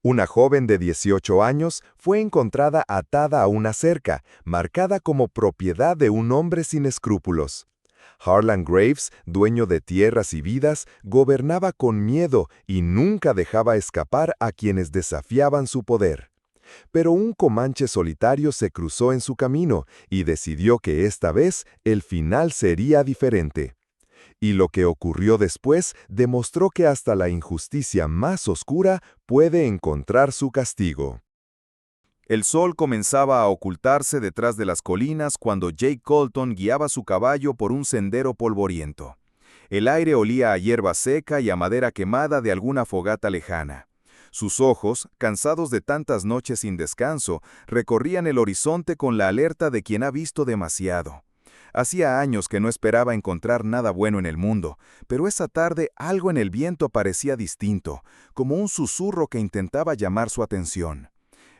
Una joven de 18 años fue encontrada atada a una cerca, marcada como propiedad de un hombre sin escrúpulos. Harlan Graves, dueño de tierras y vidas, gobernaba con miedo y nunca dejaba escapar a quienes desafiaban su poder. Pero un comanche solitario se cruzó en su camino y decidió que esta vez el final sería diferente. Y lo que ocurrió después demostró que hasta la injusticia más oscura puede encontrar su castigo. El sol comenzaba a ocultarse detrás de las colinas cuando Jake Colton guiaba su caballo por un sendero polvoriento. El aire olía a hierba seca y a madera quemada de alguna fogata lejana. Sus ojos, cansados de tantas noches sin descanso, recorrían el horizonte con la alerta de quien ha visto demasiado. Hacía años que no esperaba encontrar nada bueno en el mundo, pero esa tarde algo en el viento parecía distinto, como un susurro que intentaba llamar su atención.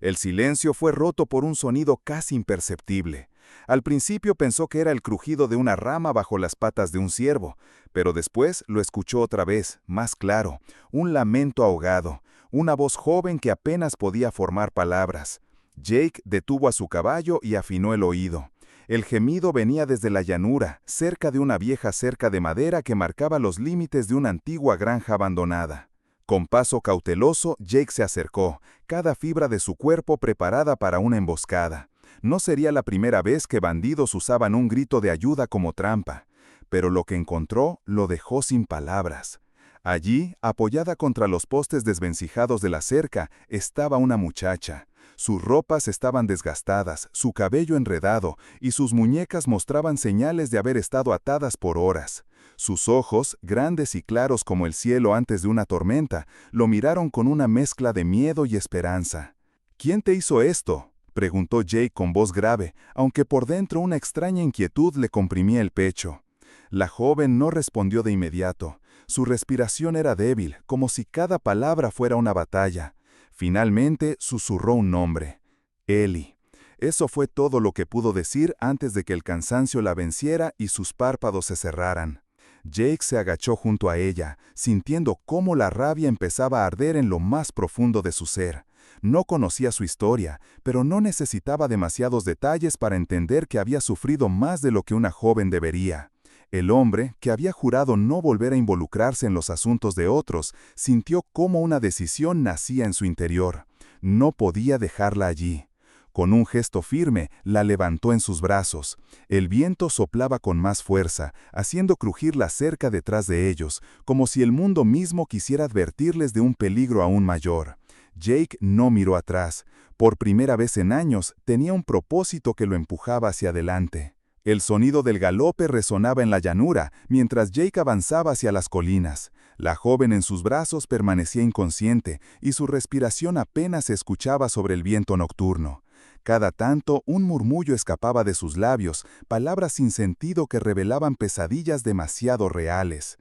El silencio fue roto por un sonido casi imperceptible. Al principio pensó que era el crujido de una rama bajo las patas de un ciervo, pero después lo escuchó otra vez, más claro, un lamento ahogado, una voz joven que apenas podía formar palabras. Jake detuvo a su caballo y afinó el oído. El gemido venía desde la llanura, cerca de una vieja cerca de madera que marcaba los límites de una antigua granja abandonada. Con paso cauteloso, Jake se acercó, cada fibra de su cuerpo preparada para una emboscada. No sería la primera vez que bandidos usaban un grito de ayuda como trampa, pero lo que encontró lo dejó sin palabras. Allí, apoyada contra los postes desvencijados de la cerca, estaba una muchacha. Sus ropas estaban desgastadas, su cabello enredado, y sus muñecas mostraban señales de haber estado atadas por horas. Sus ojos, grandes y claros como el cielo antes de una tormenta, lo miraron con una mezcla de miedo y esperanza. «¿Quién te hizo esto?», preguntó Jake con voz grave, aunque por dentro una extraña inquietud le comprimía el pecho. La joven no respondió de inmediato. Su respiración era débil, como si cada palabra fuera una batalla. Finalmente susurró un nombre: Ellie. Eso fue todo lo que pudo decir antes de que el cansancio la venciera y sus párpados se cerraran. Jake se agachó junto a ella, sintiendo cómo la rabia empezaba a arder en lo más profundo de su ser. No conocía su historia, pero no necesitaba demasiados detalles para entender que había sufrido más de lo que una joven debería. El hombre, que había jurado no volver a involucrarse en los asuntos de otros, sintió cómo una decisión nacía en su interior. No podía dejarla allí. Con un gesto firme, la levantó en sus brazos. El viento soplaba con más fuerza, haciendo crujir la cerca detrás de ellos, como si el mundo mismo quisiera advertirles de un peligro aún mayor. Jake no miró atrás. Por primera vez en años, tenía un propósito que lo empujaba hacia adelante. El sonido del galope resonaba en la llanura, mientras Jake avanzaba hacia las colinas. La joven en sus brazos permanecía inconsciente, y su respiración apenas se escuchaba sobre el viento nocturno. Cada tanto, un murmullo escapaba de sus labios, palabras sin sentido que revelaban pesadillas demasiado reales.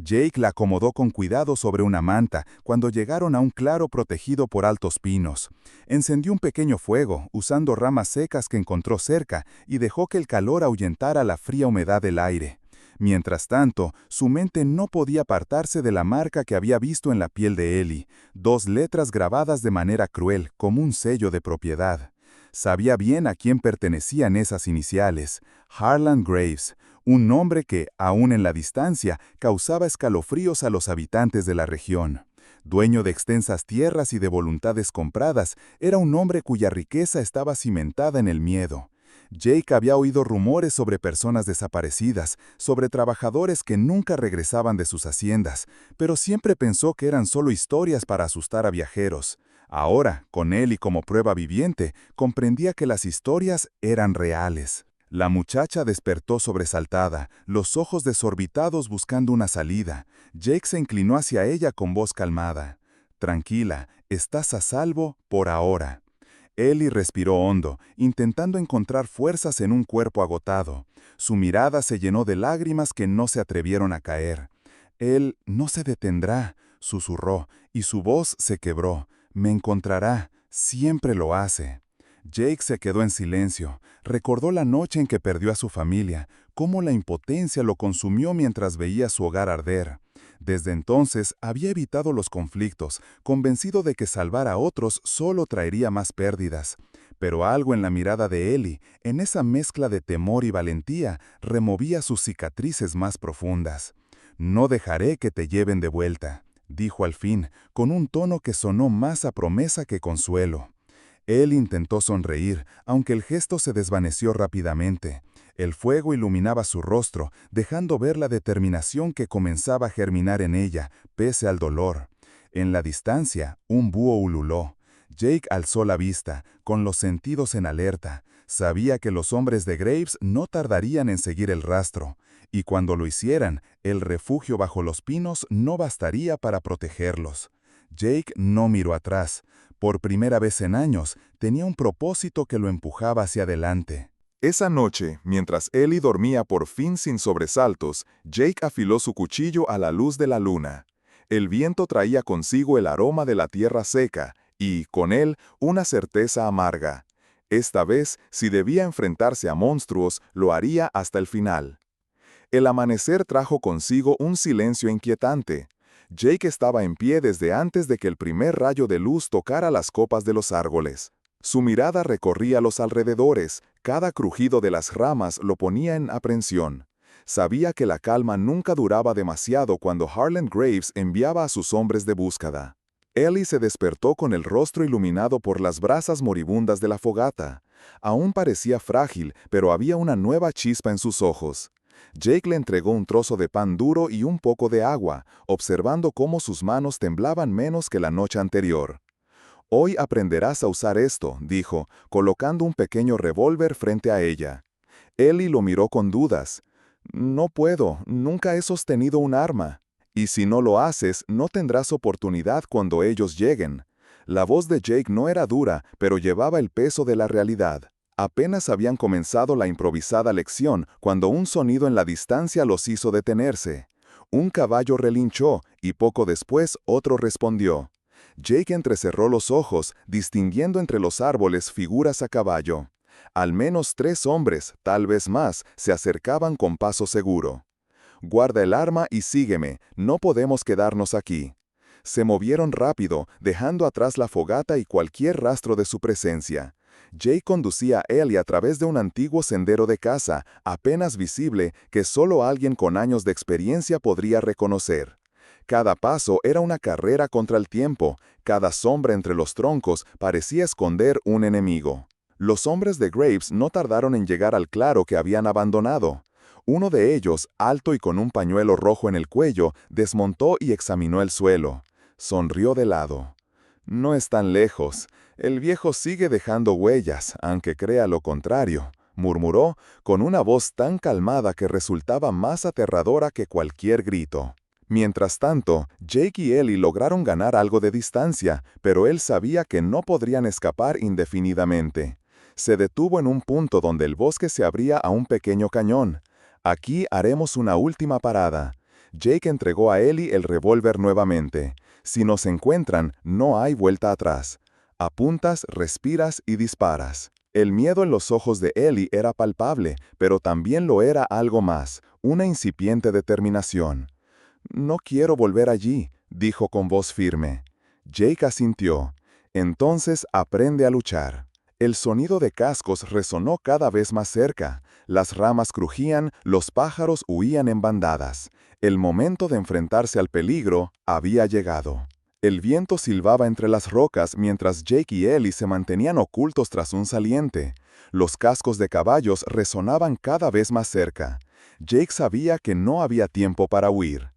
Jake la acomodó con cuidado sobre una manta cuando llegaron a un claro protegido por altos pinos. Encendió un pequeño fuego, usando ramas secas que encontró cerca, y dejó que el calor ahuyentara la fría humedad del aire. Mientras tanto, su mente no podía apartarse de la marca que había visto en la piel de Ellie, 2 letras grabadas de manera cruel, como un sello de propiedad. Sabía bien a quién pertenecían esas iniciales: Harlan Graves, un nombre que, aún en la distancia, causaba escalofríos a los habitantes de la región. Dueño de extensas tierras y de voluntades compradas, era un hombre cuya riqueza estaba cimentada en el miedo. Jake había oído rumores sobre personas desaparecidas, sobre trabajadores que nunca regresaban de sus haciendas, pero siempre pensó que eran solo historias para asustar a viajeros. Ahora, con él y como prueba viviente, comprendía que las historias eran reales. La muchacha despertó sobresaltada, los ojos desorbitados buscando una salida. Jake se inclinó hacia ella con voz calmada. «Tranquila, estás a salvo por ahora». Ellie respiró hondo, intentando encontrar fuerzas en un cuerpo agotado. Su mirada se llenó de lágrimas que no se atrevieron a caer. «Él no se detendrá», susurró, y su voz se quebró. «Me encontrará, siempre lo hace». Jake se quedó en silencio. Recordó la noche en que perdió a su familia, cómo la impotencia lo consumió mientras veía su hogar arder. Desde entonces había evitado los conflictos, convencido de que salvar a otros solo traería más pérdidas. Pero algo en la mirada de Ellie, en esa mezcla de temor y valentía, removía sus cicatrices más profundas. «No dejaré que te lleven de vuelta», dijo al fin, con un tono que sonó más a promesa que consuelo. Él intentó sonreír, aunque el gesto se desvaneció rápidamente. El fuego iluminaba su rostro, dejando ver la determinación que comenzaba a germinar en ella, pese al dolor. En la distancia, un búho ululó. Jake alzó la vista, con los sentidos en alerta. Sabía que los hombres de Graves no tardarían en seguir el rastro, y cuando lo hicieran, el refugio bajo los pinos no bastaría para protegerlos. Jake no miró atrás. Por primera vez en años, tenía un propósito que lo empujaba hacia adelante. Esa noche, mientras Ellie dormía por fin sin sobresaltos, Jake afiló su cuchillo a la luz de la luna. El viento traía consigo el aroma de la tierra seca y, con él, una certeza amarga. Esta vez, si debía enfrentarse a monstruos, lo haría hasta el final. El amanecer trajo consigo un silencio inquietante. Jake estaba en pie desde antes de que el primer rayo de luz tocara las copas de los árboles. Su mirada recorría los alrededores, cada crujido de las ramas lo ponía en aprensión. Sabía que la calma nunca duraba demasiado cuando Harlan Graves enviaba a sus hombres de búsqueda. Ellie se despertó con el rostro iluminado por las brasas moribundas de la fogata. Aún parecía frágil, pero había una nueva chispa en sus ojos. Jake le entregó un trozo de pan duro y un poco de agua, observando cómo sus manos temblaban menos que la noche anterior. «Hoy aprenderás a usar esto», dijo, colocando un pequeño revólver frente a ella. Ellie lo miró con dudas. «No puedo, nunca he sostenido un arma. Y si no lo haces, no tendrás oportunidad cuando ellos lleguen». La voz de Jake no era dura, pero llevaba el peso de la realidad. Apenas habían comenzado la improvisada lección cuando un sonido en la distancia los hizo detenerse. Un caballo relinchó y poco después otro respondió. Jake entrecerró los ojos, distinguiendo entre los árboles figuras a caballo. Al menos 3 hombres, tal vez más, se acercaban con paso seguro. «Guarda el arma y sígueme, no podemos quedarnos aquí». Se movieron rápido, dejando atrás la fogata y cualquier rastro de su presencia. Jake conducía a Ellie a través de un antiguo sendero de caza, apenas visible, que solo alguien con años de experiencia podría reconocer. Cada paso era una carrera contra el tiempo, cada sombra entre los troncos parecía esconder un enemigo. Los hombres de Graves no tardaron en llegar al claro que habían abandonado. Uno de ellos, alto y con un pañuelo rojo en el cuello, desmontó y examinó el suelo. Sonrió de lado. «No están lejos. El viejo sigue dejando huellas, aunque crea lo contrario», murmuró, con una voz tan calmada que resultaba más aterradora que cualquier grito. Mientras tanto, Jake y Ellie lograron ganar algo de distancia, pero él sabía que no podrían escapar indefinidamente. Se detuvo en un punto donde el bosque se abría a un pequeño cañón. «Aquí haremos una última parada». Jake entregó a Ellie el revólver nuevamente. «Si nos encuentran, no hay vuelta atrás. Apuntas, respiras y disparas». El miedo en los ojos de Ellie era palpable, pero también lo era algo más, una incipiente determinación. «No quiero volver allí», dijo con voz firme. Jake asintió. «Entonces aprende a luchar». El sonido de cascos resonó cada vez más cerca. Las ramas crujían, los pájaros huían en bandadas. El momento de enfrentarse al peligro había llegado. El viento silbaba entre las rocas mientras Jake y Ellie se mantenían ocultos tras un saliente. Los cascos de caballos resonaban cada vez más cerca. Jake sabía que no había tiempo para huir.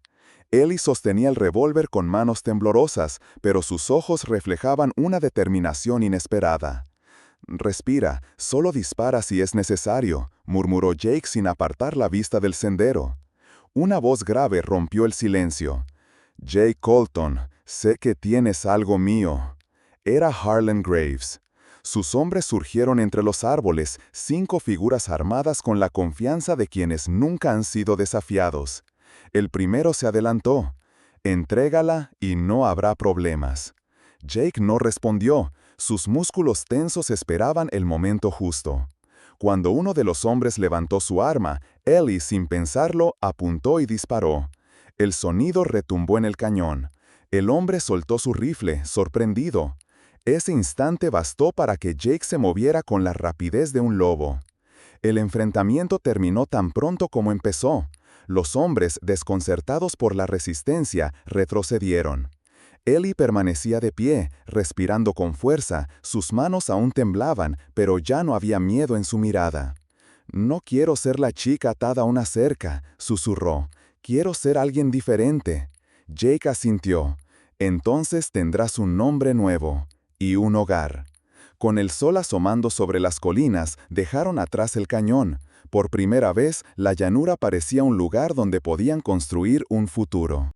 Ellie sostenía el revólver con manos temblorosas, pero sus ojos reflejaban una determinación inesperada. «Respira, solo dispara si es necesario», murmuró Jake sin apartar la vista del sendero. Una voz grave rompió el silencio. «Jake Colton, sé que tienes algo mío». Era Harlan Graves. Sus hombres surgieron entre los árboles, 5 figuras armadas con la confianza de quienes nunca han sido desafiados. El primero se adelantó. «Entrégala y no habrá problemas». Jake no respondió. Sus músculos tensos esperaban el momento justo. Cuando uno de los hombres levantó su arma, Ellie, sin pensarlo, apuntó y disparó. El sonido retumbó en el cañón. El hombre soltó su rifle, sorprendido. Ese instante bastó para que Jake se moviera con la rapidez de un lobo. El enfrentamiento terminó tan pronto como empezó. Los hombres, desconcertados por la resistencia, retrocedieron. Ellie permanecía de pie, respirando con fuerza, sus manos aún temblaban, pero ya no había miedo en su mirada. «No quiero ser la chica atada a una cerca», susurró. «Quiero ser alguien diferente». Jake asintió. «Entonces tendrás un nombre nuevo y un hogar». Con el sol asomando sobre las colinas, dejaron atrás el cañón. Por primera vez, la llanura parecía un lugar donde podían construir un futuro.